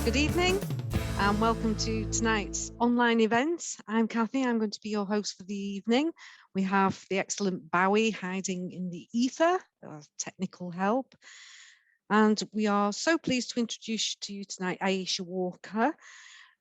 Good evening and welcome to tonight's online event. I'm Kathy, I'm going to be your host for the evening. We have the excellent Bowie hiding in the ether, technical help. And we are so pleased to introduce to you tonight Ayesha Walker.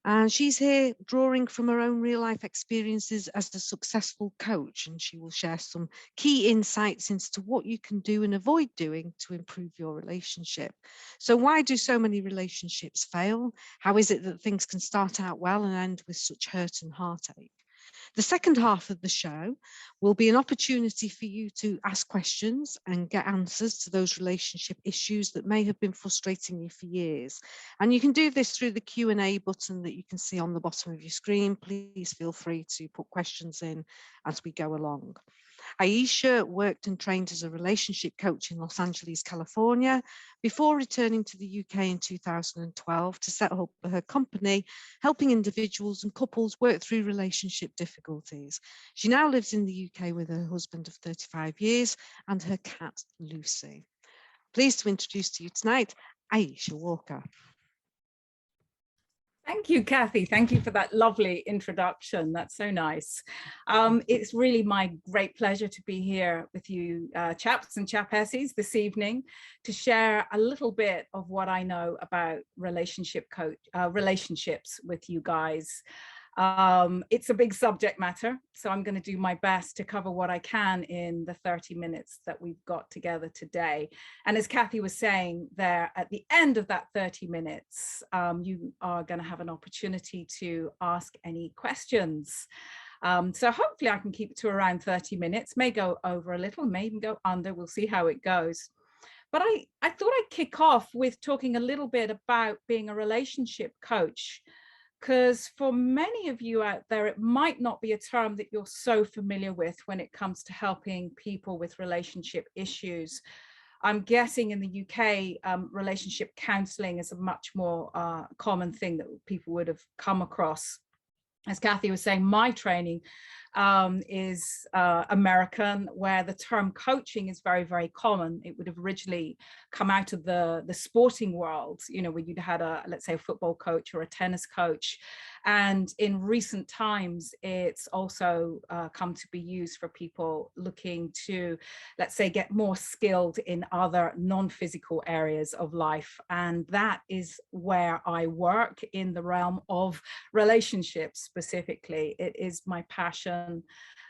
And she's here drawing from her own real life experiences as a successful coach. And she will share some key insights into what you can do and avoid doing to improve your relationship. So why do so many relationships fail? How is it that things can start out well and end with such hurt and heartache? The second half of the show will be an opportunity for you to ask questions and get answers to those relationship issues that may have been frustrating you for years. And you can do this through the Q&A button that you can see on the bottom of your screen. Please feel free to put questions in as we go along. Ayesha worked and trained as a relationship coach in Los Angeles, California, before returning to the UK in 2012 to set up her company, helping individuals and couples work through relationship difficulties. She now lives in the UK with her husband of 35 years and her cat, Lucy. Pleased to introduce to you tonight, Ayesha Walker. Thank you, Kathy. Thank you for that lovely introduction. That's so nice. It's really my great pleasure to be here with you chaps and chapesses this evening to share a little bit of what I know about relationships with you guys. It's a big subject matter, so I'm going to do my best to cover what I can in the 30 minutes that we've got together today. And as Kathy was saying there, at the end of that 30 minutes, you are going to have an opportunity to ask any questions. So hopefully I can keep it to around 30 minutes, may go over a little, may even go under, we'll see how it goes. But I thought I'd kick off with talking a little bit about being a relationship coach, because for many of you out there, it might not be a term that you're so familiar with when it comes to helping people with relationship issues. I'm guessing in the UK, relationship counselling is a much more common thing that people would have come across. As Kathy was saying, my training is American, where the term coaching is very, very common. It would have originally come out of the sporting world, you know, where you'd had let's say a football coach or a tennis coach. And in recent times, it's also come to be used for people looking to, let's say, get more skilled in other non-physical areas of life. And that is where I work, in the realm of relationships specifically. It is my passion.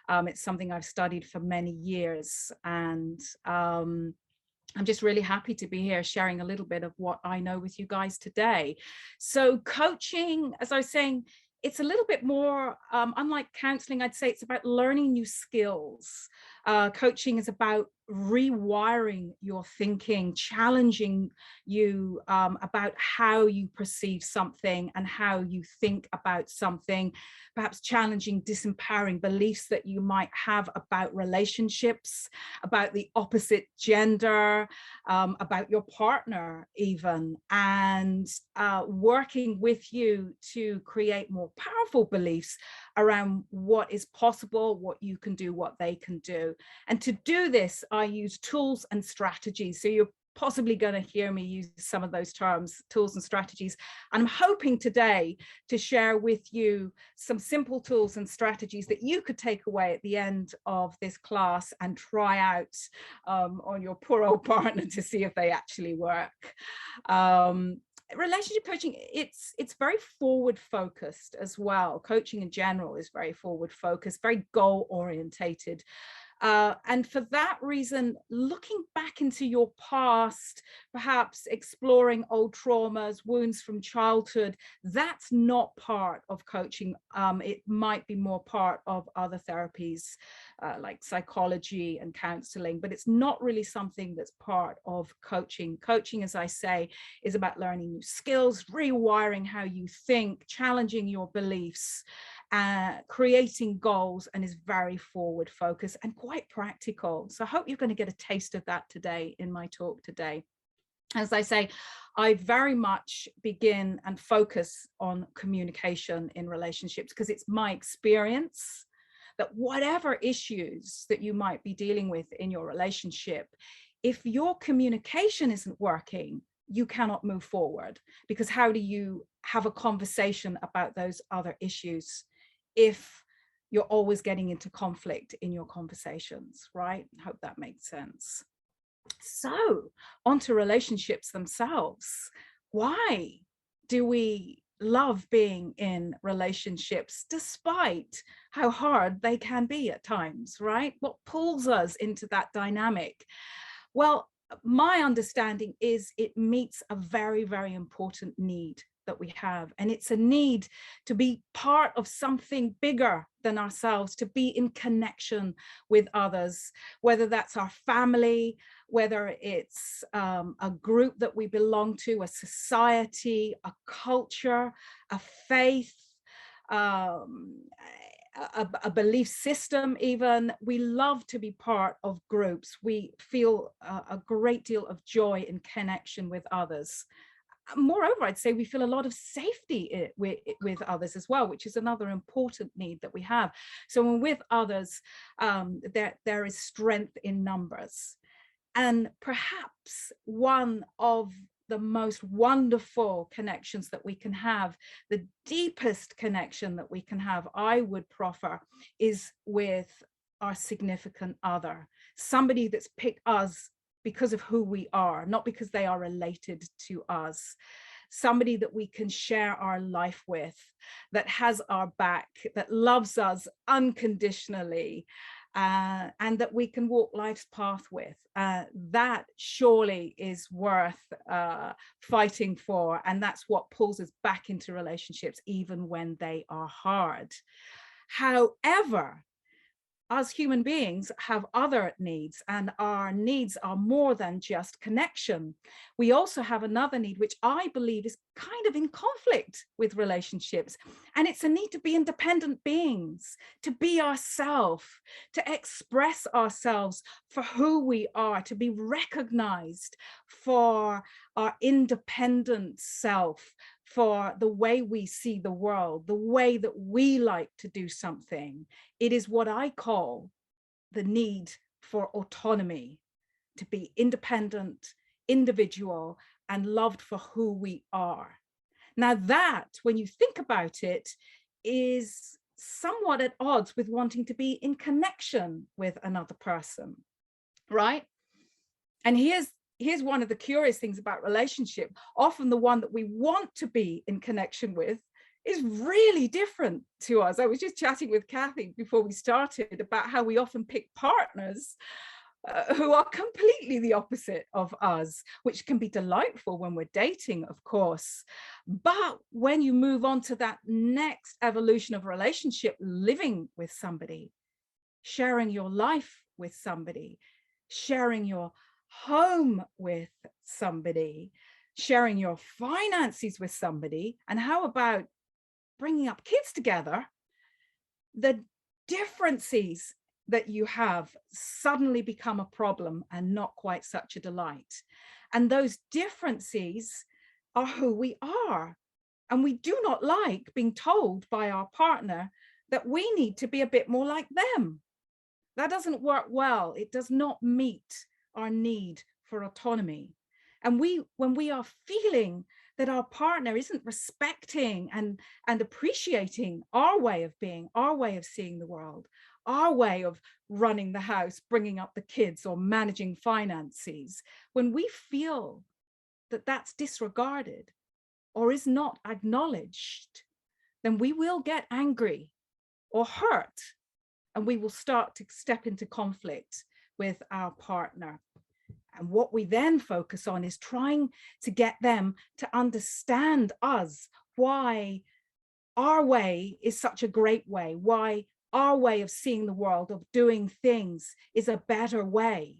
It's something I've studied for many years, and I'm just really happy to be here sharing a little bit of what I know with you guys today. So coaching, as I was saying, it's a little bit more, unlike counseling, I'd say it's about learning new skills. Coaching is about rewiring your thinking, challenging you about how you perceive something and how you think about something, perhaps challenging disempowering beliefs that you might have about relationships, about the opposite gender, about your partner even, and working with you to create more powerful beliefs around what is possible, what you can do, what they can do. And to do this, I use tools and strategies. So you're possibly going to hear me use some of those terms, tools and strategies. And I'm hoping today to share with you some simple tools and strategies that you could take away at the end of this class and try out on your poor old partner to see if they actually work. Relationship coaching, it's very forward focused as well. Coaching in general is very forward focused, very goal orientated. And for that reason, looking back into your past, perhaps exploring old traumas, wounds from childhood, that's not part of coaching. It might be more part of other therapies like psychology and counseling, but it's not really something that's part of coaching. Coaching, as I say, is about learning new skills, rewiring how you think, challenging your beliefs, creating goals, and is very forward focused and quite practical. So I hope you're going to get a taste of that today in my talk today. As I say, I very much begin and focus on communication in relationships because it's my experience that whatever issues that you might be dealing with in your relationship, if your communication isn't working, you cannot move forward, because how do you have a conversation about those other issues if you're always getting into conflict in your conversations, right? I hope that makes sense. So onto relationships themselves. Why do we love being in relationships despite how hard they can be at times, right? What pulls us into that dynamic? Well, my understanding is it meets a very, very important need that we have. And it's a need to be part of something bigger than ourselves, to be in connection with others, whether that's our family, whether it's a group that we belong to, a society, a culture, a faith, a belief system even. We love to be part of groups. We feel a great deal of joy and connection with others. Moreover, I'd say we feel a lot of safety with others as well, which is another important need that we have. So when with others, there is strength in numbers. And perhaps one of the most wonderful connections that we can have, the deepest connection that we can have, I would proffer, is with our significant other, somebody that's picked us because of who we are, not because they are related to us. Somebody that we can share our life with, that has our back, that loves us unconditionally, and that we can walk life's path with. That surely is worth fighting for, and that's what pulls us back into relationships even when they are hard. However, us human beings have other needs, and our needs are more than just connection. We also have another need, which I believe is kind of in conflict with relationships, and it's a need to be independent beings, to be ourselves, to express ourselves for who we are, to be recognized for our independent self, for the way we see the world, the way that we like to do something. It is what I call the need for autonomy, to be independent, individual, and loved for who we are. Now that, when you think about it, is somewhat at odds with wanting to be in connection with another person, right? And here's one of the curious things about relationship. Often the one that we want to be in connection with is really different to us. I was just chatting with Kathy before we started about how we often pick partners who are completely the opposite of us, which can be delightful when we're dating, of course. But when you move on to that next evolution of relationship, living with somebody, sharing your life with somebody, sharing your home with somebody, sharing your finances with somebody, and how about bringing up kids together, the differences that you have suddenly become a problem and not quite such a delight. And those differences are who we are. And we do not like being told by our partner that we need to be a bit more like them. That doesn't work well. It does not meet our need for autonomy. And when we are feeling that our partner isn't respecting and appreciating our way of being, our way of seeing the world, our way of running the house, bringing up the kids, or managing finances, when we feel that that's disregarded or is not acknowledged, then we will get angry or hurt, and we will start to step into conflict with our partner. And what we then focus on is trying to get them to understand us, why our way is such a great way, why our way of seeing the world, of doing things, is a better way.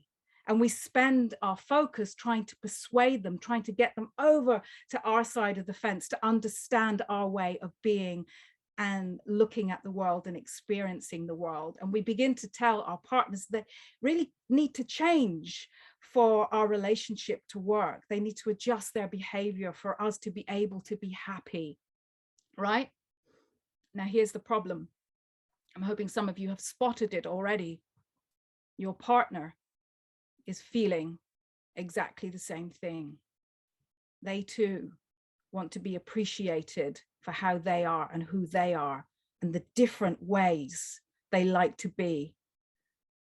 And we spend our focus trying to persuade them, trying to get them over to our side of the fence, to understand our way of being and looking at the world and experiencing the world. And we begin to tell our partners that really need to change for our relationship to work. They need to adjust their behavior for us to be able to be happy, right? Now, here's the problem. I'm hoping some of you have spotted it already. Your partner is feeling exactly the same thing. they too want to be appreciated for how they are and who they are, and the different ways they like to be,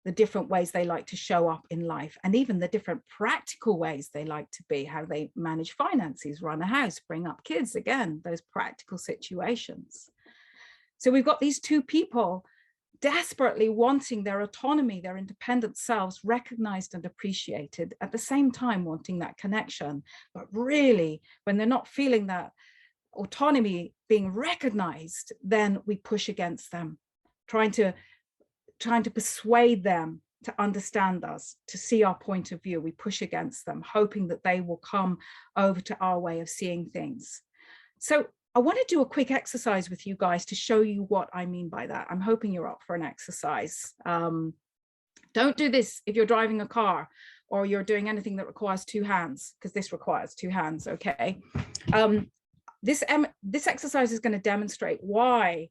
the different ways they like to show up in life, and even the different practical ways they like to be, how they manage finances, run a house, bring up kids, again, those practical situations. So we've got these two people desperately wanting their autonomy, their independent selves recognized and appreciated, at the same time wanting that connection. But really, when they're not feeling that autonomy being recognized, then we push against them, trying to persuade them to understand us, to see our point of view. We push against them, hoping that they will come over to our way of seeing things. So I want to do a quick exercise with you guys to show you what I mean by that. I'm hoping you're up for an exercise. Don't do this if you're driving a car or you're doing anything that requires two hands, because this requires two hands, okay? This exercise is going to demonstrate why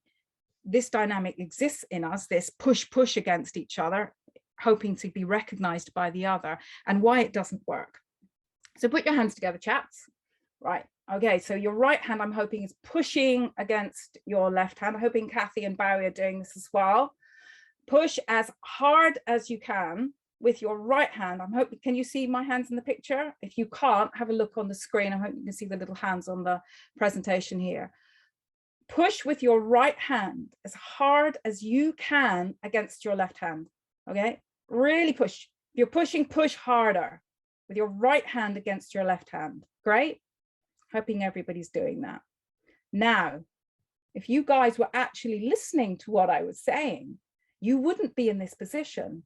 this dynamic exists in us, this push against each other, hoping to be recognized by the other, and why it doesn't work. So put your hands together, chaps. Right. Okay, so your right hand, I'm hoping, is pushing against your left hand. I'm hoping Kathy and Barry are doing this as well. Push as hard as you can with your right hand. I'm hoping, can you see my hands in the picture? If you can't, have a look on the screen. I hope you can see the little hands on the presentation here. Push with your right hand as hard as you can against your left hand. Okay, really push. If you're pushing, push harder with your right hand against your left hand. Great. Hoping everybody's doing that. Now, if you guys were actually listening to what I was saying, you wouldn't be in this position.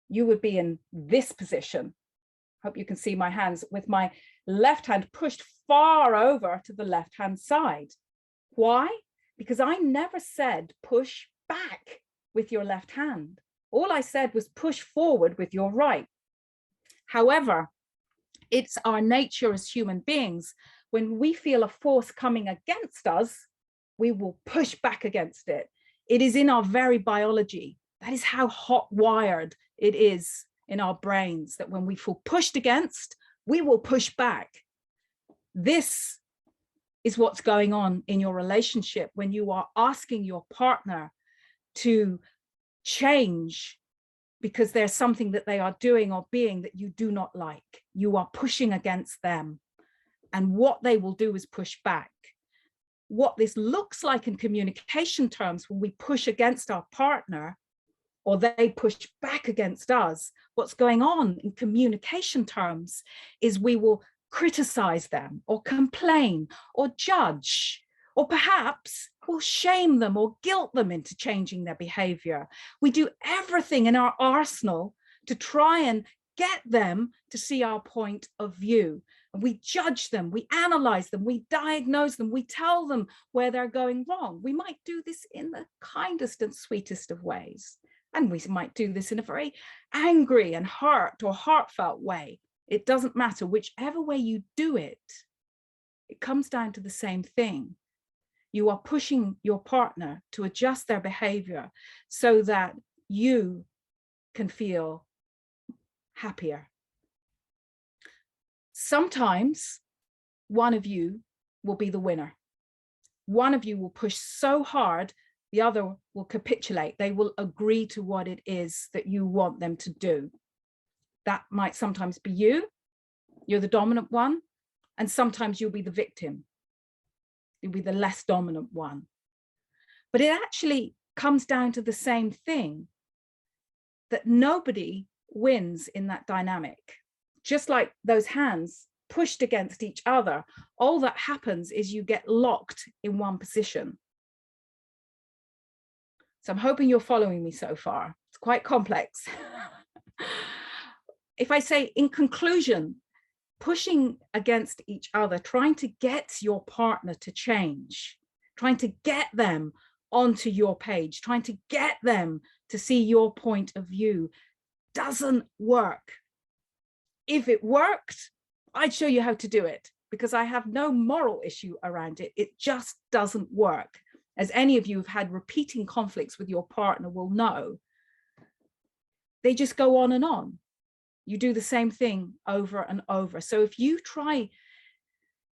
You would be in this position. Hope you can see my hands with my left hand pushed far over to the left-hand side. Why? Because I never said push back with your left hand. All I said was push forward with your right. However, it's our nature as human beings. When we feel a force coming against us, we will push back against it. It is in our very biology. That is how hot wired it is in our brains, that when we feel pushed against, we will push back. This is what's going on in your relationship when you are asking your partner to change because there's something that they are doing or being that you do not like. You are pushing against them. And what they will do is push back. What this looks like in communication terms, when we push against our partner or they push back against us, what's going on in communication terms is we will criticize them or complain or judge, or perhaps we'll shame them or guilt them into changing their behavior. We do everything in our arsenal to try and get them to see our point of view. And we judge them, we analyze them, we diagnose them, we tell them where they're going wrong. We might do this in the kindest and sweetest of ways. And we might do this in a very angry and hurt or heartfelt way. It doesn't matter, whichever way you do it, it comes down to the same thing. You are pushing your partner to adjust their behavior so that you can feel happier. Sometimes one of you will be the winner. One of you will push so hard, the other will capitulate. They will agree to what it is that you want them to do. That might sometimes be you. You're the dominant one. And sometimes you'll be the victim. You'll be the less dominant one. But it actually comes down to the same thing, that nobody wins in that dynamic. Just like those hands pushed against each other, all that happens is you get locked in one position. So I'm hoping you're following me so far. It's quite complex. If I say in conclusion, pushing against each other, trying to get your partner to change, trying to get them onto your page, trying to get them to see your point of view doesn't work. If it worked, I'd show you how to do it because I have no moral issue around it. It just doesn't work. As any of you who've had repeating conflicts with your partner will know, they just go on and on. You do the same thing over and over. So if you try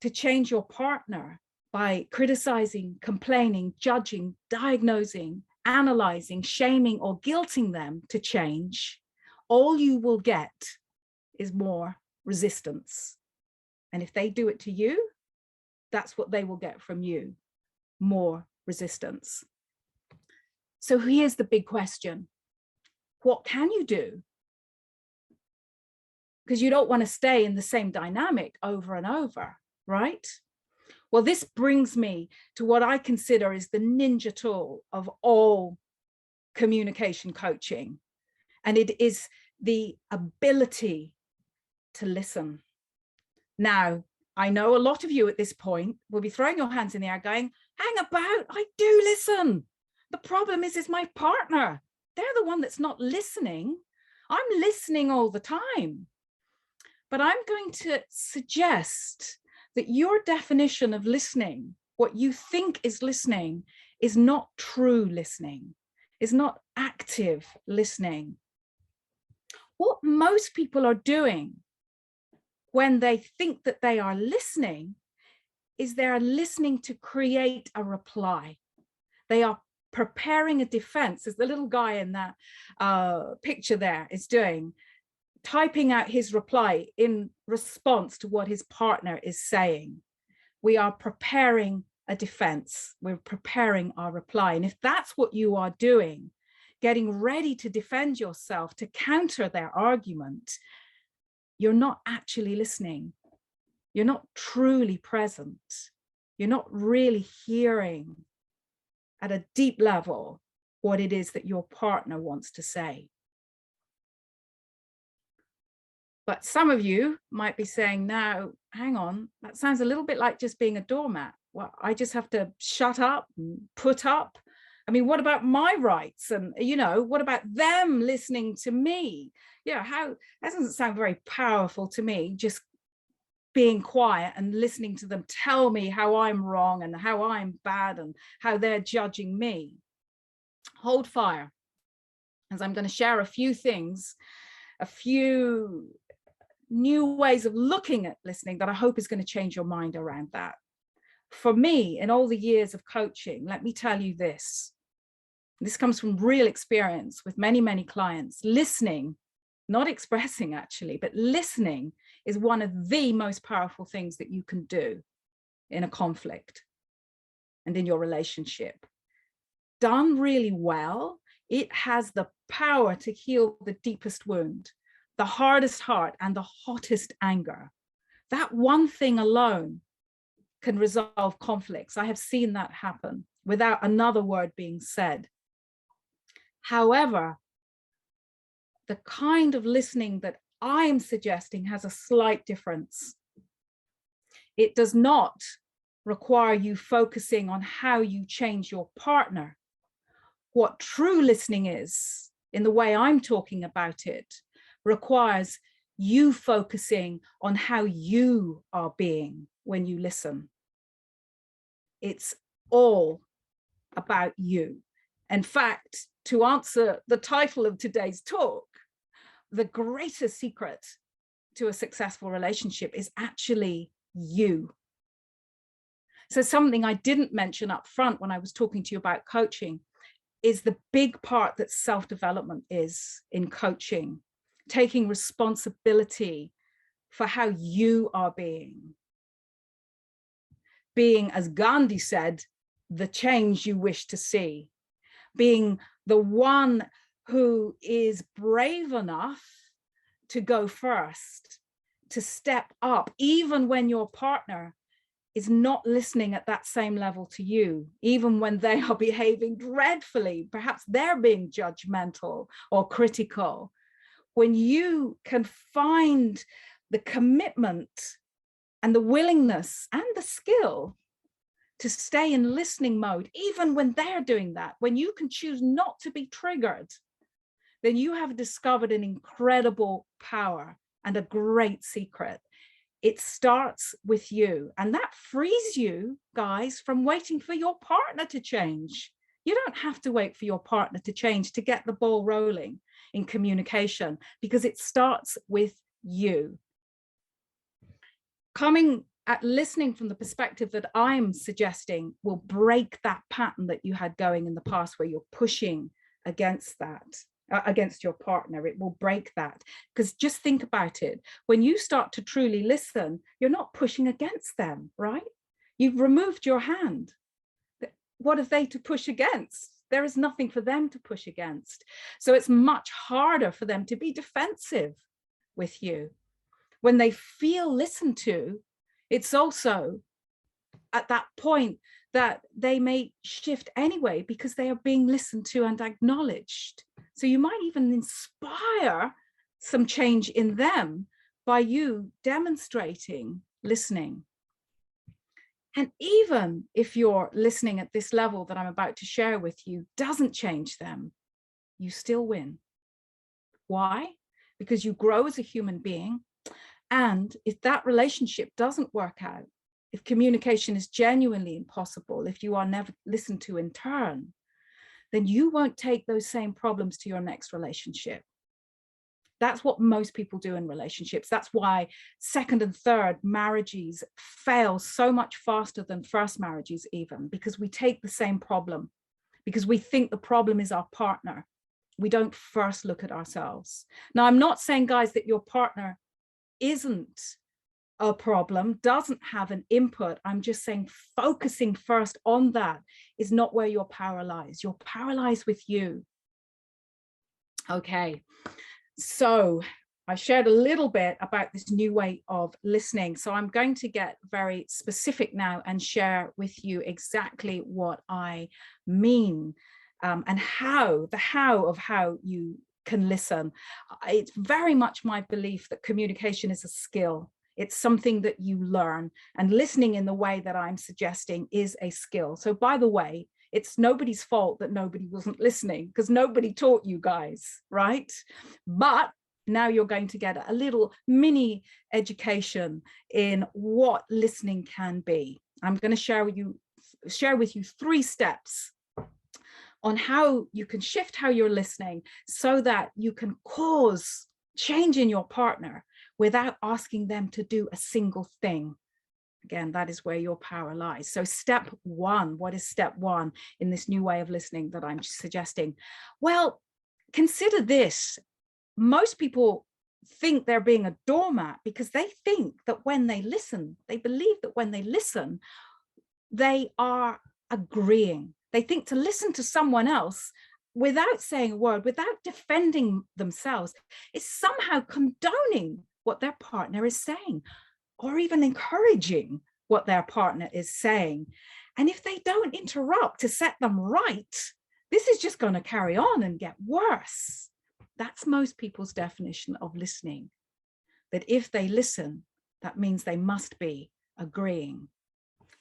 to change your partner by criticizing, complaining, judging, diagnosing, analyzing, shaming, or guilting them to change, all you will get is more resistance. And if they do it to you, that's what they will get from you, more resistance. So here's the big question. What can you do? Because you don't want to stay in the same dynamic over and over, right? Well, this brings me to what I consider is the ninja tool of all communication coaching. And it is the ability to listen. Now, I know a lot of you at this point will be throwing your hands in the air going, hang about, I do listen. The problem is my partner. They're the one that's not listening. I'm listening all the time. But I'm going to suggest that your definition of listening, what you think is listening, is not true listening, is not active listening. What most people are doing when they think that they are listening is they're listening to create a reply. They are preparing a defense, as the little guy in that picture there is doing, typing out his reply in response to what his partner is saying. We are preparing a defense. We're preparing our reply. And if that's what you are doing, getting ready to defend yourself, to counter their argument, you're not actually listening. You're not truly present. You're not really hearing at a deep level what it is that your partner wants to say. But some of you might be saying, now, hang on, that sounds a little bit like just being a doormat. Well, I just have to shut up and put up. I mean, what about my rights? And, you know, what about them listening to me? Yeah, that doesn't sound very powerful to me, just being quiet and listening to them tell me how I'm wrong and how I'm bad and how they're judging me. Hold fire, as I'm going to share a few things, a few new ways of looking at listening that I hope is going to change your mind around that. For me, in all the years of coaching, let me tell you this. This comes from real experience with many, many clients. Listening, not expressing actually, but listening is one of the most powerful things that you can do in a conflict and in your relationship. Done really well, it has the power to heal the deepest wound, the hardest heart, and the hottest anger. That one thing alone can resolve conflicts. I have seen that happen without another word being said. However, the kind of listening that I'm suggesting has a slight difference. It does not require you focusing on how you change your partner. What true listening is, in the way I'm talking about it, requires you focusing on how you are being when you listen. It's all about you. In fact, to answer the title of today's talk, the greatest secret to a successful relationship is actually you. So something I didn't mention up front when I was talking to you about coaching is the big part that self-development is in coaching, taking responsibility for how you are being, as Gandhi said, the change you wish to see, being the one who is brave enough to go first, to step up, even when your partner is not listening at that same level to you, even when they are behaving dreadfully, perhaps they're being judgmental or critical. When you can find the commitment and the willingness and the skill to stay in listening mode, even when they're doing that, when you can choose not to be triggered, then you have discovered an incredible power and a great secret. It starts with you, and that frees you guys from waiting for your partner to change. You don't have to wait for your partner to change to get the ball rolling in communication, because it starts with you. Coming at listening from the perspective that I'm suggesting will break that pattern that you had going in the past where you're pushing against that, against your partner. It will break that. Because just think about it. When you start to truly listen, you're not pushing against them, right? You've removed your hand. What are they to push against? There is nothing for them to push against. So it's much harder for them to be defensive with you. When they feel listened to, it's also at that point that they may shift anyway because they are being listened to and acknowledged. So you might even inspire some change in them by you demonstrating listening. And even if your listening at this level that I'm about to share with you doesn't change them, you still win. Why? Because you grow as a human being. And if that relationship doesn't work out, if communication is genuinely impossible, if you are never listened to in turn, then you won't take those same problems to your next relationship. That's what most people do in relationships. That's why second and third marriages fail so much faster than first marriages even, because we take the same problem, because we think the problem is our partner. We don't first look at ourselves. Now, I'm not saying, guys, that your partner isn't a problem, doesn't have an input. I'm just saying focusing first on that is not where your power lies. Your power lies with you. Okay. So I shared a little bit about this new way of listening. So I'm going to get very specific now and share with you exactly what I mean and how you can listen. It's very much my belief that communication is a skill. It's something that you learn, and listening in the way that I'm suggesting is a skill. So by the way, it's nobody's fault that nobody wasn't listening, because nobody taught you guys, right? But now you're going to get a little mini education in what listening can be. I'm going to share with you 3 steps on how you can shift how you're listening so that you can cause change in your partner without asking them to do a single thing. Again, that is where your power lies. So step 1, what is step 1 in this new way of listening that I'm suggesting? Well, consider this. Most people think they're being a doormat because they think that when they listen, they believe that when they listen, they are agreeing. They think to listen to someone else without saying a word, without defending themselves, is somehow condoning what their partner is saying, or even encouraging what their partner is saying. And if they don't interrupt to set them right, this is just going to carry on and get worse. That's most people's definition of listening. That if they listen, that means they must be agreeing.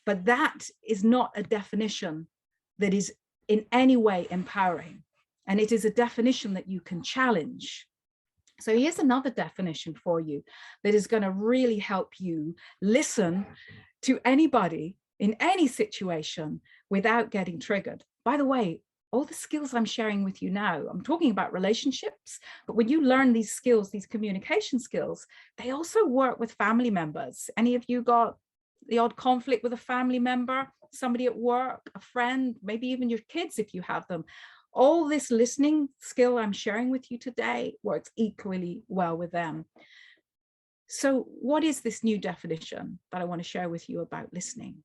But that is not a definition that is in any way empowering. And it is a definition that you can challenge. So here's another definition for you that is going to really help you listen to anybody in any situation without getting triggered. By the way, all the skills I'm sharing with you now, I'm talking about relationships, but when you learn these skills, these communication skills, they also work with family members. Any of you got the odd conflict with a family member, somebody at work, a friend, maybe even your kids if you have them? All this listening skill I'm sharing with you today works equally well with them. So what is this new definition that I want to share with you about listening?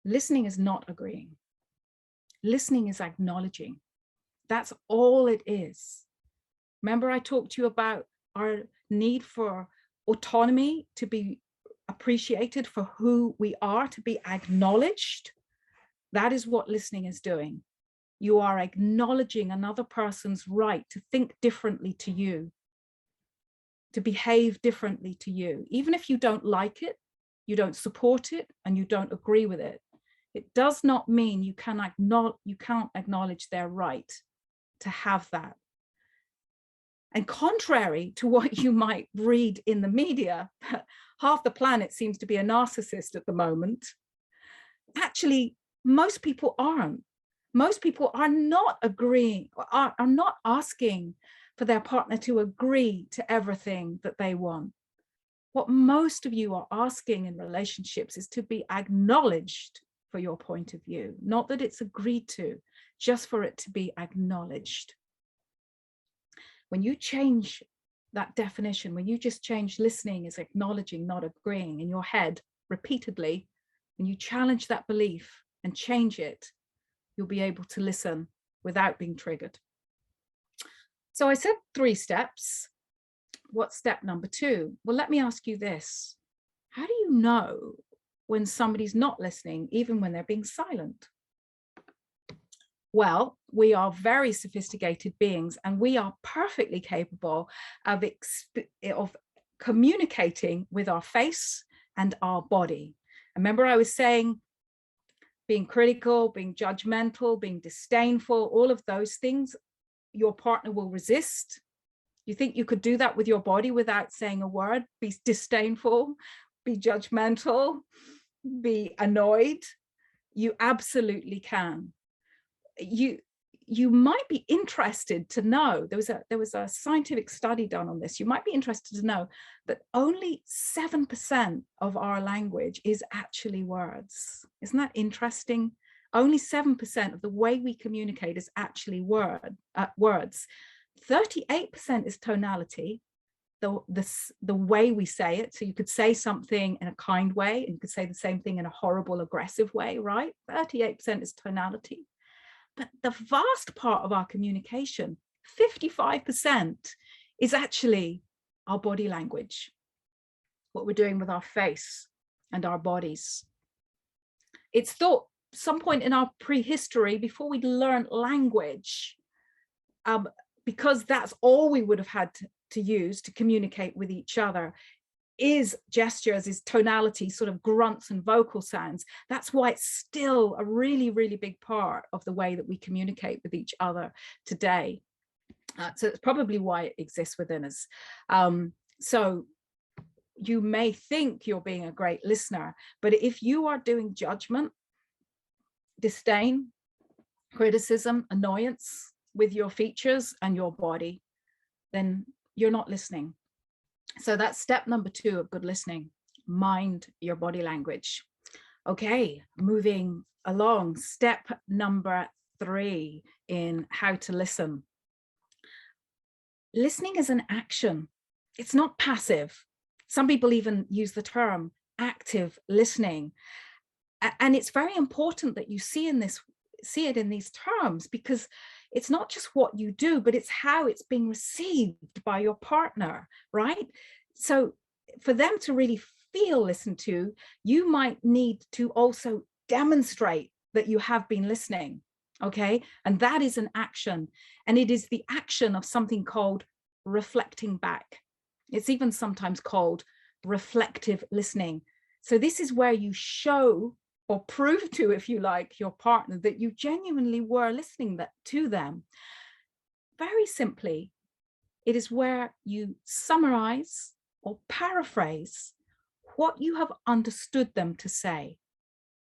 Listening is not agreeing. Listening is acknowledging. That's all it is. Remember, I talked to you about our need for autonomy, to be appreciated for who we are, to be acknowledged. That is what listening is doing. You are acknowledging another person's right to think differently to you, to behave differently to you. Even if you don't like it, you don't support it, and you don't agree with it, it does not mean you can't acknowledge their right to have that. And contrary to what you might read in the media, half the planet seems to be a narcissist at the moment. Actually, most people aren't. Most people are not agreeing, are not asking for their partner to agree to everything that they want. What most of you are asking in relationships is to be acknowledged for your point of view, not that it's agreed to, just for it to be acknowledged. When you change that definition, when you just change listening as acknowledging, not agreeing in your head repeatedly, when you challenge that belief and change it, you'll be able to listen without being triggered. So I said 3 steps. What's step number 2? Well, let me ask you this. How do you know when somebody's not listening, even when they're being silent? Well, we are very sophisticated beings, and we are perfectly capable of communicating with our face and our body. Remember, I was saying being critical, being judgmental, being disdainful, all of those things, your partner will resist. You think you could do that with your body without saying a word? Be disdainful, be judgmental, be annoyed? You absolutely can. You might be interested to know, there was a scientific study done on this. You might be interested to know that only 7% of our language is actually words. Isn't that interesting? Only 7% of the way we communicate is actually words. 38% is tonality, the way we say it. So you could say something in a kind way, and you could say the same thing in a horrible, aggressive way, right? 38% is tonality. But the vast part of our communication, 55%, is actually our body language, what we're doing with our face and our bodies. It's thought some point in our prehistory, before we'd learned language, because that's all we would have had to use to communicate with each other, is gestures, is tonality, sort of grunts and vocal sounds. That's why it's still a really, really big part of the way that we communicate with each other today. So it's probably why it exists within us. So you may think you're being a great listener, but if you are doing judgment, disdain, criticism, annoyance with your features and your body, then you're not listening. So that's step number 2 of good listening. Mind your body language. Okay, moving along. Step number 3 in how to listen. Listening is an action. It's not passive. Some people even use the term active listening. And it's very important that you see it in these terms, because it's not just what you do, but it's how it's being received by your partner, right? So for them to really feel listened to, you might need to also demonstrate that you have been listening, okay? And that is an action. And it is the action of something called reflecting back. It's even sometimes called reflective listening. So this is where you show or prove to, if you like, your partner that you genuinely were listening to them. Very simply, it is where you summarize or paraphrase what you have understood them to say.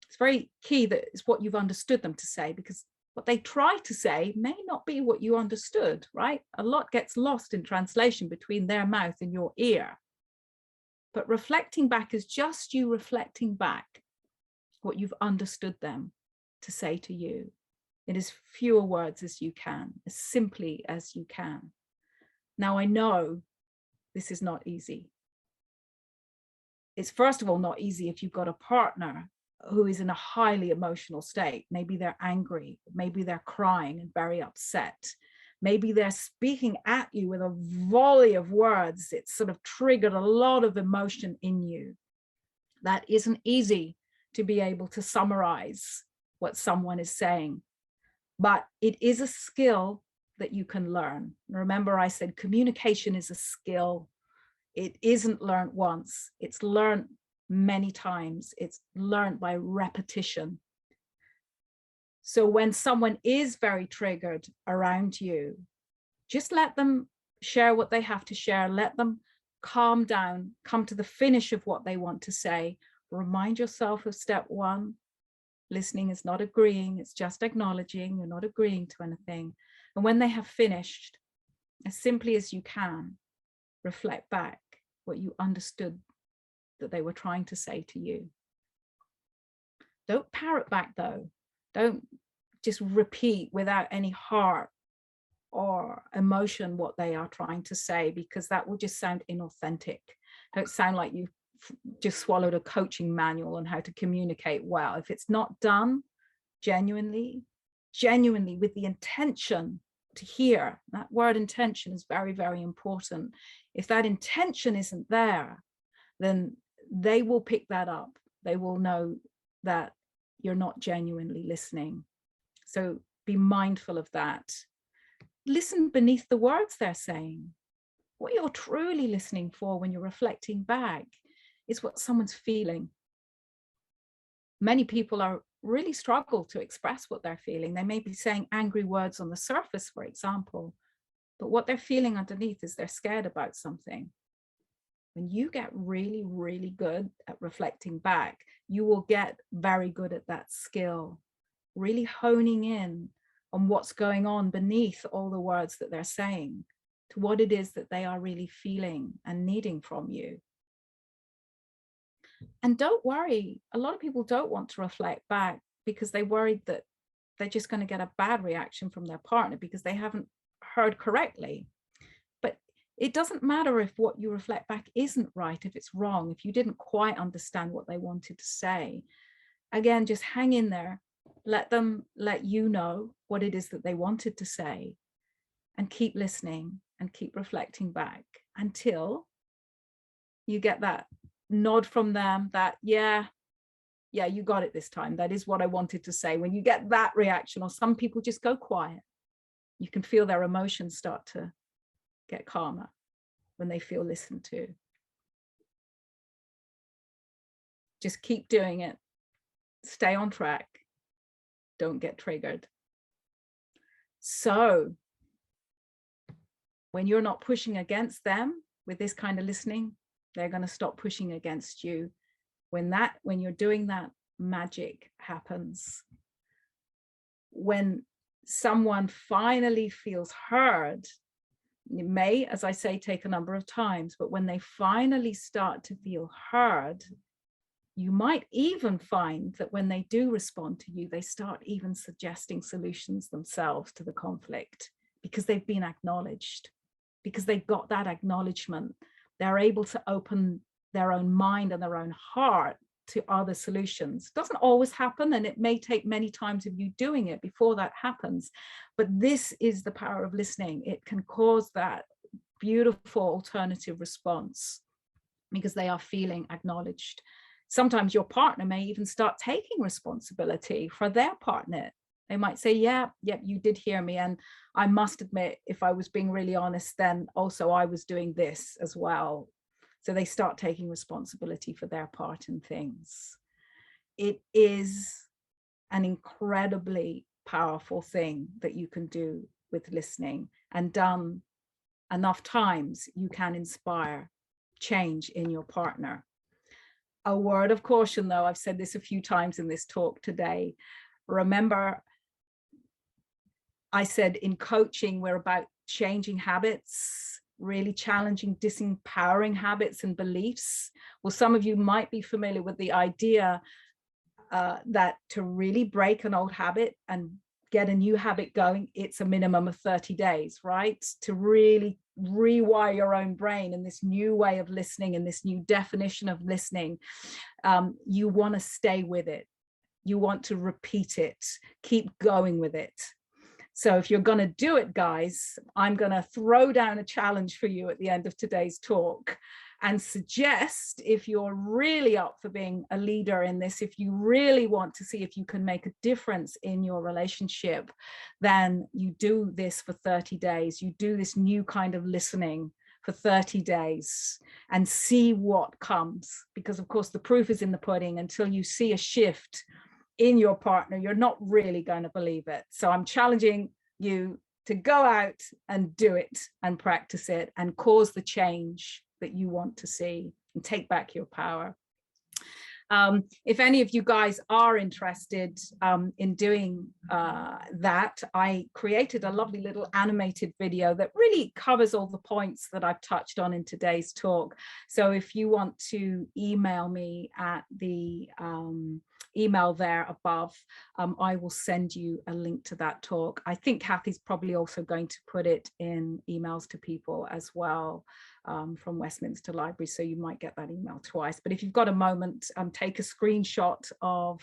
It's very key that it's what you've understood them to say, because what they try to say may not be what you understood, right? A lot gets lost in translation between their mouth and your ear. But reflecting back is just you reflecting back what you've understood them to say to you in as fewer words as you can, as simply as you can. Now, I know this is not easy. It's first of all not easy if you've got a partner who is in a highly emotional state. Maybe they're angry, maybe they're crying and very upset. Maybe they're speaking at you with a volley of words. It's sort of triggered a lot of emotion in you. That isn't easy to be able to summarize what someone is saying, but it is a skill that you can learn. Remember, I said communication is a skill. It isn't learned once. It's learned many times. It's learned by repetition. So when someone is very triggered around you, just let them share what they have to share. Let them calm down, come to the finish of what they want to say. Remind yourself of step 1. Listening is not agreeing, it's just acknowledging. You're not agreeing to anything. And when they have finished, as simply as you can, reflect back what you understood that they were trying to say to you. Don't parrot back though. Don't just repeat without any heart or emotion what they are trying to say, because that will just sound inauthentic. Don't sound like you've just swallowed a coaching manual on how to communicate well. If it's not done genuinely with the intention to hear, that word intention is very, very important. If that intention isn't there, then they will pick that up. They will know that you're not genuinely listening. So be mindful of that. Listen beneath the words they're saying. What you're truly listening for when you're reflecting back is what someone's feeling. Many people are really struggle to express what they're feeling. They may be saying angry words on the surface, for example, but what they're feeling underneath is they're scared about something. When you get really, really good at reflecting back, you will get very good at that skill, really honing in on what's going on beneath all the words that they're saying, to what it is that they are really feeling and needing from you. And don't worry, a lot of people don't want to reflect back because they're worried that they're just going to get a bad reaction from their partner because they haven't heard correctly. But it doesn't matter if what you reflect back isn't right, if it's wrong, if you didn't quite understand what they wanted to say. Again, just hang in there, let them let you know what it is that they wanted to say, and keep listening and keep reflecting back until you get that nod from them that, yeah, you got it this time. That is what I wanted to say. When you get that reaction, or some people just go quiet, you can feel their emotions start to get calmer when they feel listened to. Just keep doing it. Stay on track. Don't get triggered. So when you're not pushing against them with this kind of listening, they're going to stop pushing against you. When you're doing that, magic happens. When someone finally feels heard, it may, as I say, take a number of times, but when they finally start to feel heard, you might even find that when they do respond to you, they start even suggesting solutions themselves to the conflict because they've been acknowledged, because they've got that acknowledgement. They're able to open their own mind and their own heart to other solutions. It doesn't always happen, and it may take many times of you doing it before that happens. But this is the power of listening. It can cause that beautiful alternative response because they are feeling acknowledged. Sometimes your partner may even start taking responsibility for their partner. They might say, yeah, you did hear me. And I must admit, if I was being really honest, then also I was doing this as well. So they start taking responsibility for their part in things. It is an incredibly powerful thing that you can do with listening, and done enough times, you can inspire change in your partner. A word of caution, though, I've said this a few times in this talk today. Remember, I said in coaching, we're about changing habits, really challenging, disempowering habits and beliefs. Well, some of you might be familiar with the idea that to really break an old habit and get a new habit going, it's a minimum of 30 days, right? To really rewire your own brain in this new way of listening and this new definition of listening. You want to stay with it. You want to repeat it, keep going with it. So if you're going to do it, guys, I'm going to throw down a challenge for you at the end of today's talk and suggest, if you're really up for being a leader in this, if you really want to see if you can make a difference in your relationship, then you do this for 30 days. You do this new kind of listening for 30 days and see what comes. Because of course, the proof is in the pudding. Until you see a shift in your partner, you're not really going to believe it. So I'm challenging you to go out and do it and practice it and cause the change that you want to see and take back your power. If any of you guys are interested in doing that, I created a lovely little animated video that really covers all the points that I've touched on in today's talk. So if you want to email me at the email there above, I will send you a link to that talk. I think Kathy's probably also going to put it in emails to people as well, from Westminster Library, so you might get that email twice. But if you've got a moment, take a screenshot of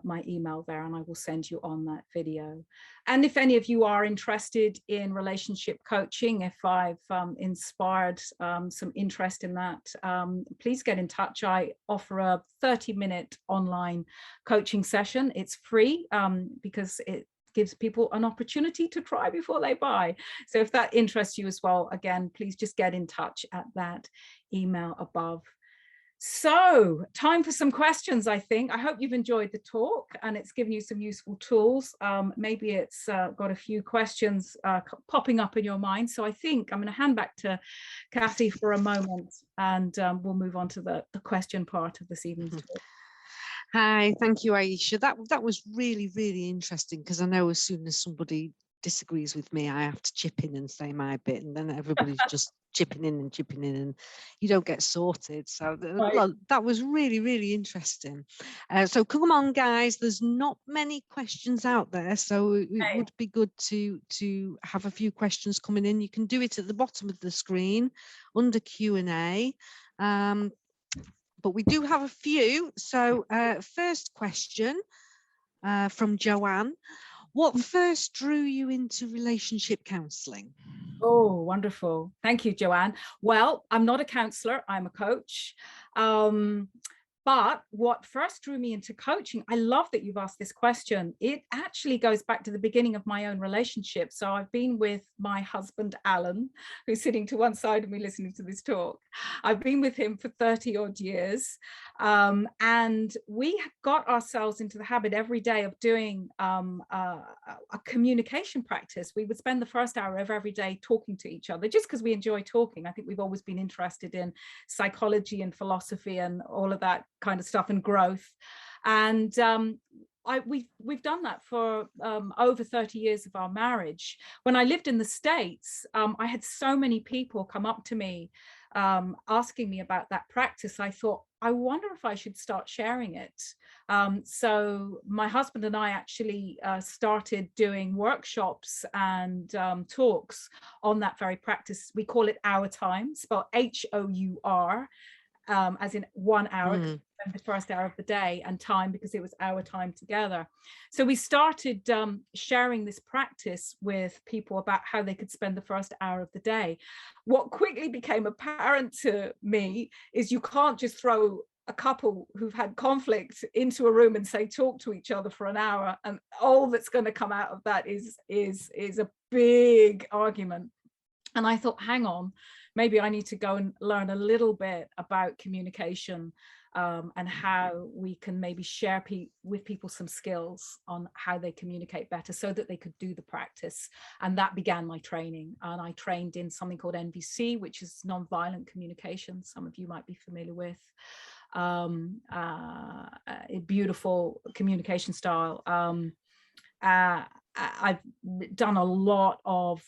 my email there, and I will send you on that video. And if any of you are interested in relationship coaching, if I've inspired some interest in that, please get in touch. I offer a 30-minute online coaching session. It's free because it gives people an opportunity to try before they buy. So if that interests you as well, again, please just get in touch at that email above. So time for some questions, I think. I hope you've enjoyed the talk and it's given you some useful tools. Maybe it's got a few questions popping up in your mind. So I think I'm going to hand back to Kathy for a moment, and we'll move on to the question part of this evening's talk. Hi, thank you, Ayesha. That was really, really interesting, because I know as soon as somebody disagrees with me, I have to chip in and say my bit, and then everybody's just chipping in, and you don't get sorted. So Right. that was really, really interesting. So come on, guys, there's not many questions out there, so it would be good to have a few questions coming in. You can do it at the bottom of the screen under Q&A. But we do have a few. So first question from Joanne. What first drew you into relationship counselling? Oh, wonderful. Thank you, Joanne. Well, I'm not a counsellor, I'm a coach. But what first drew me into coaching, I love that you've asked this question. It actually goes back to the beginning of my own relationship. So I've been with my husband, Alan, who's sitting to one side of me listening to this talk. I've been with him for 30 odd years. And we got ourselves into the habit every day of doing a communication practice. We would spend the first hour of every day talking to each other, just because we enjoy talking. I think we've always been interested in psychology and philosophy and all of that kind of stuff, and growth. And we've done that for over 30 years of our marriage. When I lived in the States, I had so many people come up to me asking me about that practice. I thought, I wonder if I should start sharing it. So my husband and I actually started doing workshops and talks on that very practice. We call it Our Time, spelled H-O-U-R, as in 1 hour, the first hour of the day, and time because it was our time together. So we started sharing this practice with people about how they could spend the first hour of the day. What quickly became apparent to me is you can't just throw a couple who've had conflict into a room and say talk to each other for an hour, and all that's going to come out of that is a big argument. And I thought, hang on, maybe I need to go and learn a little bit about communication, and how we can maybe share with people some skills on how they communicate better so that they could do the practice. And that began my training. And I trained in something called NVC, which is nonviolent communication. Some of you might be familiar with. A beautiful communication style. I've done a lot of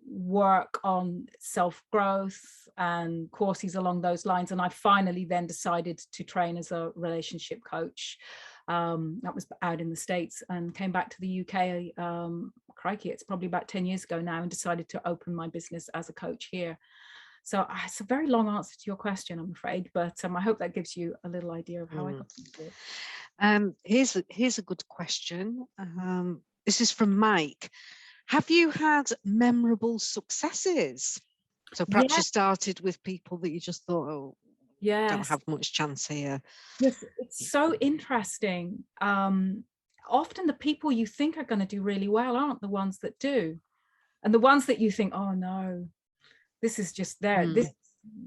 work on self-growth and courses along those lines, and I finally then decided to train as a relationship coach. That was out in the States, and came back to the UK, crikey, it's probably about 10 years ago now, and decided to open my business as a coach here. So it's a very long answer to your question, I'm afraid, but I hope that gives you a little idea of how I got into it. Here's a good question. This is from Mike. Have you had memorable successes? So perhaps you started with people that you just thought, oh, don't have much chance here. Yes, it's so interesting. Often the people you think are going to do really well aren't the ones that do. And the ones that you think, oh no, this is just there.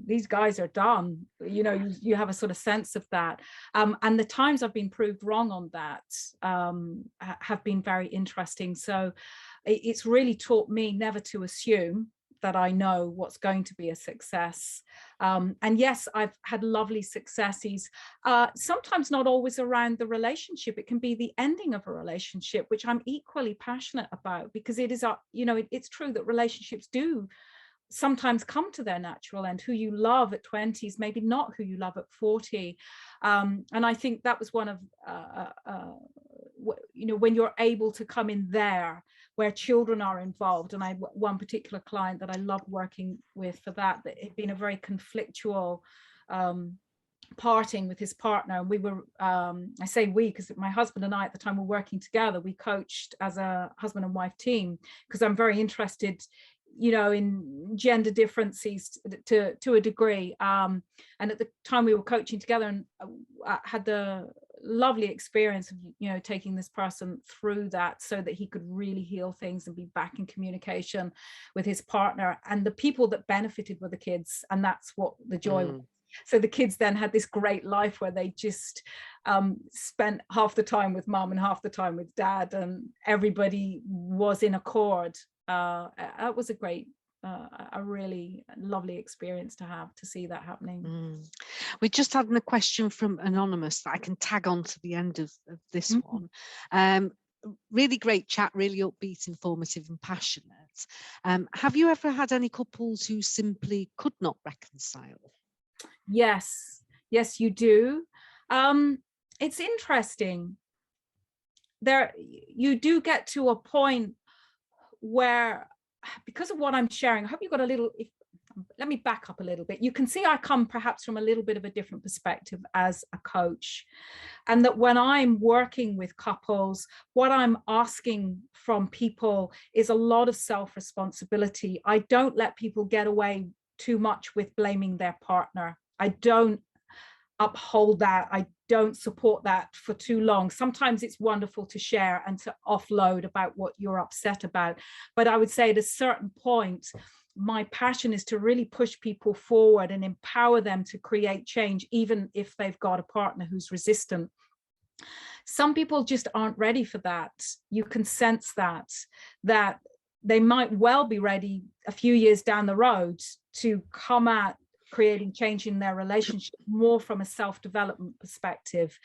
These guys are done. You know, you have a sort of sense of that. And the times I've been proved wrong on that have been very interesting. So it's really taught me never to assume. that I know what's going to be a success. And yes, I've had lovely successes, sometimes not always around the relationship. It can be the ending of a relationship, which I'm equally passionate about, because it is, it's true that relationships do sometimes come to their natural end. Who you love at 20 is maybe not who you love at 40. And I think that was one of, when you're able to come in there where children are involved. And one particular client that I loved working with for that it had been a very conflictual parting with his partner. And we were, I say we, because my husband and I at the time were working together. We coached as a husband and wife team, because I'm very interested in gender differences to a degree. And at the time we were coaching together, and I had the lovely experience of, taking this person through that so that he could really heal things and be back in communication with his partner. And the people that benefited were the kids. And that's what the joy was. So the kids then had this great life where they just spent half the time with mum and half the time with dad, and everybody was in accord. That was a really lovely experience to see that happening. We just had a question from Anonymous that I can tag on to the end of this one. Really great chat, really upbeat, informative and passionate. Have you ever had any couples who simply could not reconcile? Yes, you do. It's interesting. You do get to a point where, because of what I'm sharing, I hope you got let me back up a little bit. You can see I come perhaps from a little bit of a different perspective as a coach, and that when I'm working with couples, what I'm asking from people is a lot of self-responsibility. I don't let people get away too much with blaming their partner. I don't uphold that. I don't support that for too long. Sometimes it's wonderful to share and to offload about what you're upset about. But I would say at a certain point, my passion is to really push people forward and empower them to create change, even if they've got a partner who's resistant. Some people just aren't ready for that. You can sense that they might well be ready a few years down the road to come at creating change in their relationship more from a self-development perspective.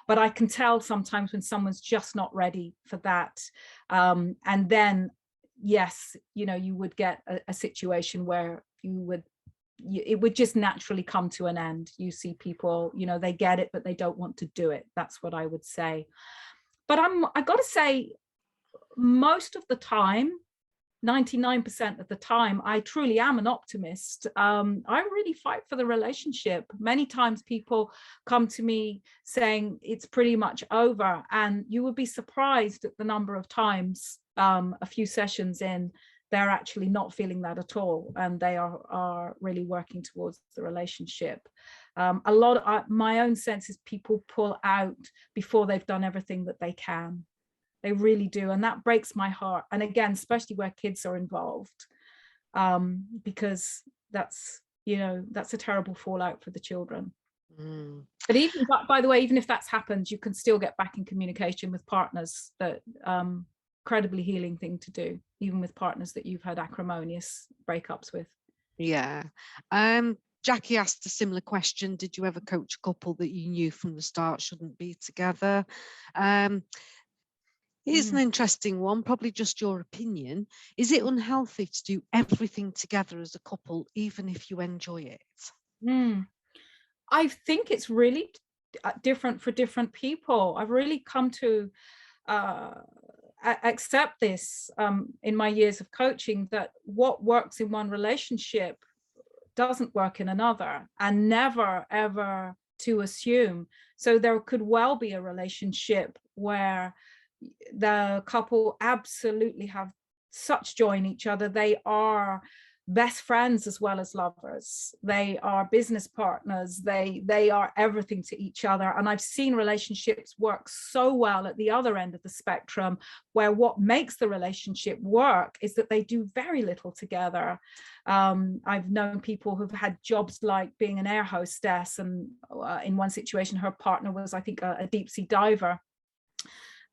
But I can tell sometimes when someone's just not ready for that. And then, yes, you would get a situation where it would just naturally come to an end. You see people, they get it, but they don't want to do it. That's what I would say. But I got to say, most of the time, 99% of the time, I truly am an optimist. I really fight for the relationship. Many times people come to me saying it's pretty much over, and you would be surprised at the number of times a few sessions in, they're actually not feeling that at all, and they are really working towards the relationship. A lot of my own sense is people pull out before they've done everything that they can. They really do. And that breaks my heart. And again, especially where kids are involved, because that's a terrible fallout for the children. But even, by the way, even if that's happened, you can still get back in communication with partners. That incredibly healing thing to do, even with partners that you've had acrimonious breakups with. Yeah. Jackie asked a similar question. Did you ever coach a couple that you knew from the start shouldn't be together? Here's an interesting one, probably just your opinion. Is it unhealthy to do everything together as a couple, even if you enjoy it? I think it's really different for different people. I've really come to accept this in my years of coaching, that what works in one relationship doesn't work in another, and never, ever to assume. So there could well be a relationship where the couple absolutely have such joy in each other. They are best friends as well as lovers. They are business partners. They are everything to each other. And I've seen relationships work so well at the other end of the spectrum, where what makes the relationship work is that they do very little together. I've known people who've had jobs like being an air hostess, and in one situation, her partner was, I think, a deep sea diver.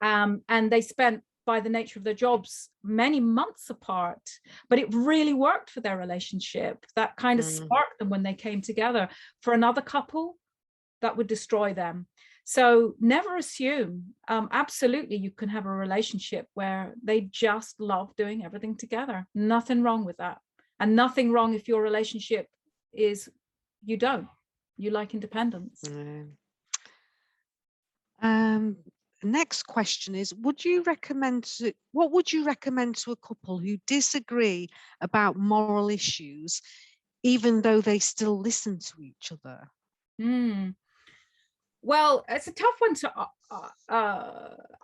And they spent by the nature of their jobs, many months apart, but it really worked for their relationship. That kind of sparked them when they came together. For another couple, that would destroy them. So never assume. Absolutely, you can have a relationship where they just love doing everything together. Nothing wrong with that. And nothing wrong if your relationship is you like independence. Next question is, what would you recommend to a couple who disagree about moral issues, even though they still listen to each other? Well, it's a tough one to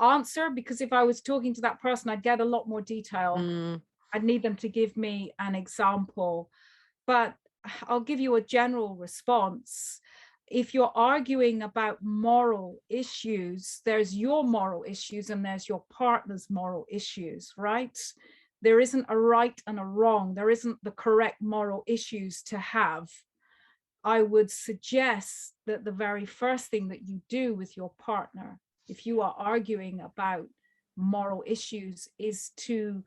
answer, because if I was talking to that person, I'd get a lot more detail. I'd need them to give me an example, but I'll give you a general response. If you're arguing about moral issues, there's your moral issues and there's your partner's moral issues, right? There isn't a right and a wrong. There isn't the correct moral issues to have. I would suggest that the very first thing that you do with your partner, if you are arguing about moral issues, is to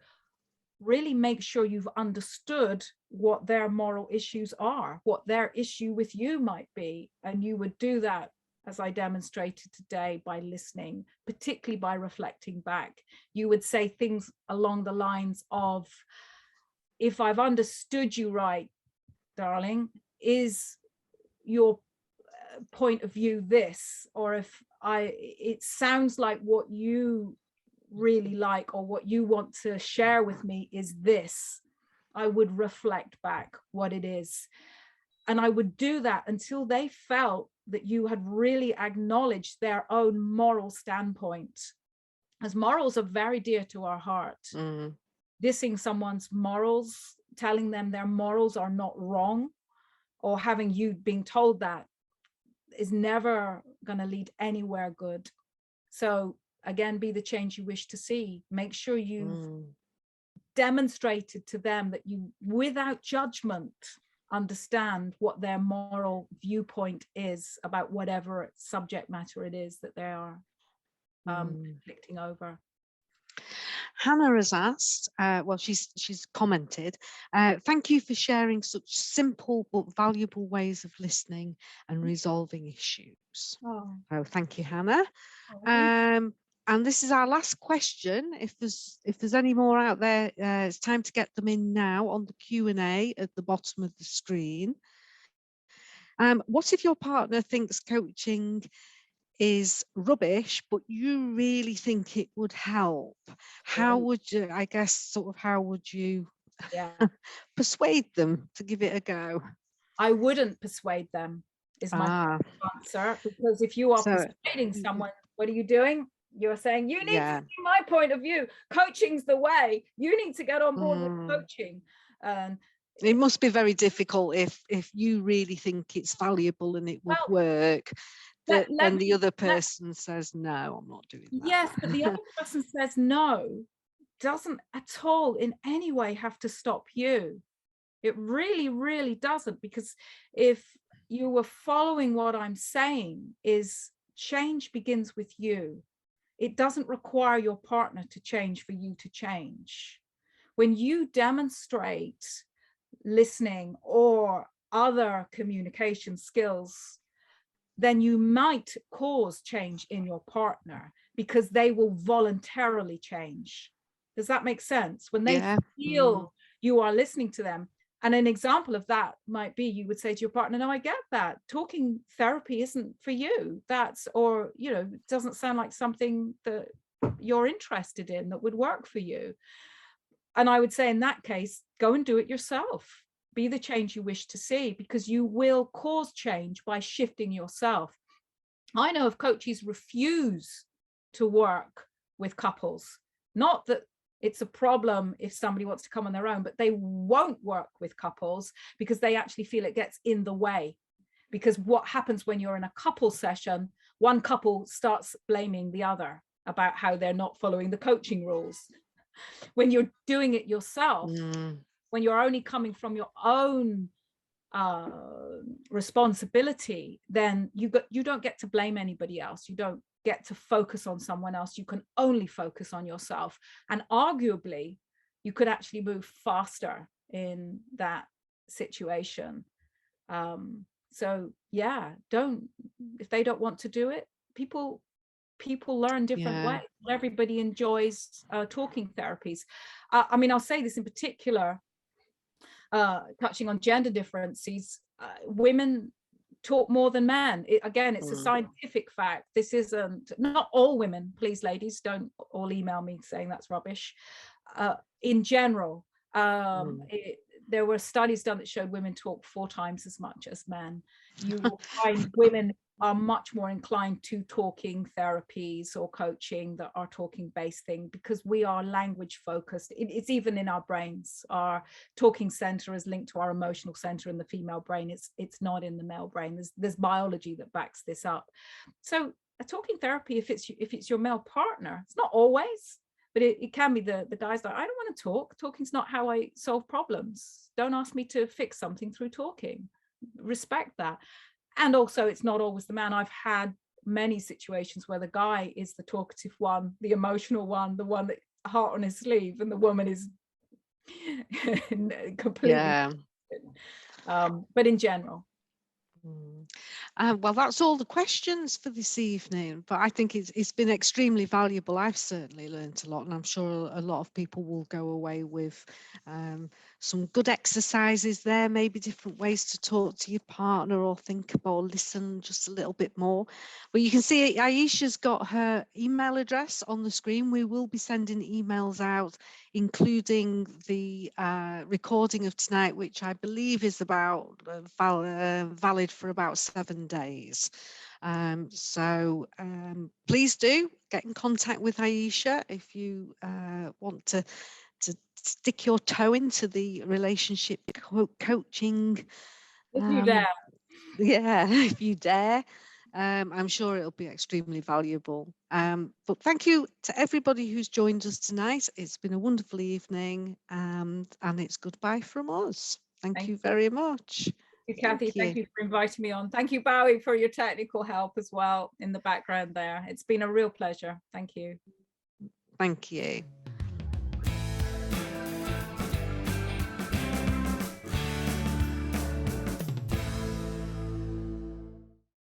really make sure you've understood what their moral issues are, what their issue with you might be. And you would do that, as I demonstrated today, by listening, particularly by reflecting back. You would say things along the lines of, if I've understood you right, darling, is your point of view this? Or if it sounds like what you really like or what you want to share with me is this, I would reflect back what it is. And I would do that until they felt that you had really acknowledged their own moral standpoint, as morals are very dear to our heart. Dissing someone's morals, telling them their morals are not wrong, or having you being told that, is never going to lead anywhere good. So again, be the change you wish to see. Make sure you've demonstrated to them that you, without judgment, understand what their moral viewpoint is about whatever subject matter it is that they are conflicting over. Hannah has asked, well, she's commented, thank you for sharing such simple but valuable ways of listening and resolving issues. Oh, thank you, Hannah. And this is our last question. If there's any more out there, it's time to get them in now on the Q&A at the bottom of the screen. What if your partner thinks coaching is rubbish, but you really think it would help? How would you, I guess, how would you persuade them to give it a go? I wouldn't persuade them, is my answer, because if you are persuading someone, what are you doing? You're saying, you need to see my point of view. Coaching's the way. You need to get on board with coaching. It must be very difficult if you really think it's valuable and it would work. When the other person says, no, I'm not doing that. Yes, but the other person says no, doesn't at all in any way have to stop you. It really, really doesn't, because if you were following what I'm saying, is change begins with you. It doesn't require your partner to change for you to change. When you demonstrate listening or other communication skills, then you might cause change in your partner, because they will voluntarily change. Does that make sense? When they feel you are listening to them. And an example of that might be, you would say to your partner, no, I get that. Talking therapy isn't for you. Or, it doesn't sound like something that you're interested in that would work for you. And I would say, in that case, go and do it yourself. Be the change you wish to see, because you will cause change by shifting yourself. I know of coaches refuse to work with couples. Not that it's a problem if somebody wants to come on their own, but they won't work with couples because they actually feel it gets in the way. Because what happens when you're in a couple session, one couple starts blaming the other about how they're not following the coaching rules. When you're doing it yourself, when you're only coming from your own responsibility, then you don't get to blame anybody else. You don't get to focus on someone else. You can only focus on yourself. And arguably, you could actually move faster in that situation. So yeah, if they don't want to do it, people learn different ways. Everybody enjoys talking therapies. I mean, I'll say this in particular, touching on gender differences, women talk more than men. Again, it's a scientific fact. This isn't, not all women, please ladies, don't all email me saying that's rubbish. In general, there were studies done that showed women talk 4 times as much as men. You will find women are much more inclined to talking therapies or coaching that are talking based thing, because we are language focused. It's even in our brains. Our talking center is linked to our emotional center in the female brain. It's not in the male brain. There's biology that backs this up. So a talking therapy, if it's your male partner, it's not always, but it can be the guys that, I don't want to talk. Talking's not how I solve problems. Don't ask me to fix something through talking. Respect that. And also, it's not always the man. I've had many situations where the guy is the talkative one, the emotional one, the one that heart on his sleeve, and the woman is completely. But in general. Well, that's all the questions for this evening, but I think it's been extremely valuable. I've certainly learned a lot, and I'm sure a lot of people will go away with some good exercises there, maybe different ways to talk to your partner or think about or listen just a little bit more. But you can see Ayesha's got her email address on the screen. We will be sending emails out, including the recording of tonight, which I believe is about valid for about 7 days. So please do get in contact with Ayesha if you want to stick your toe into the relationship coaching. If you dare. Yeah, if you dare. I'm sure it'll be extremely valuable. But thank you to everybody who's joined us tonight. It's been a wonderful evening, and it's goodbye from us. Thank you very much. Thank you, Kathy. Thank you for inviting me on. Thank you, Bowie, for your technical help as well in the background there. It's been a real pleasure. Thank you. Thank you.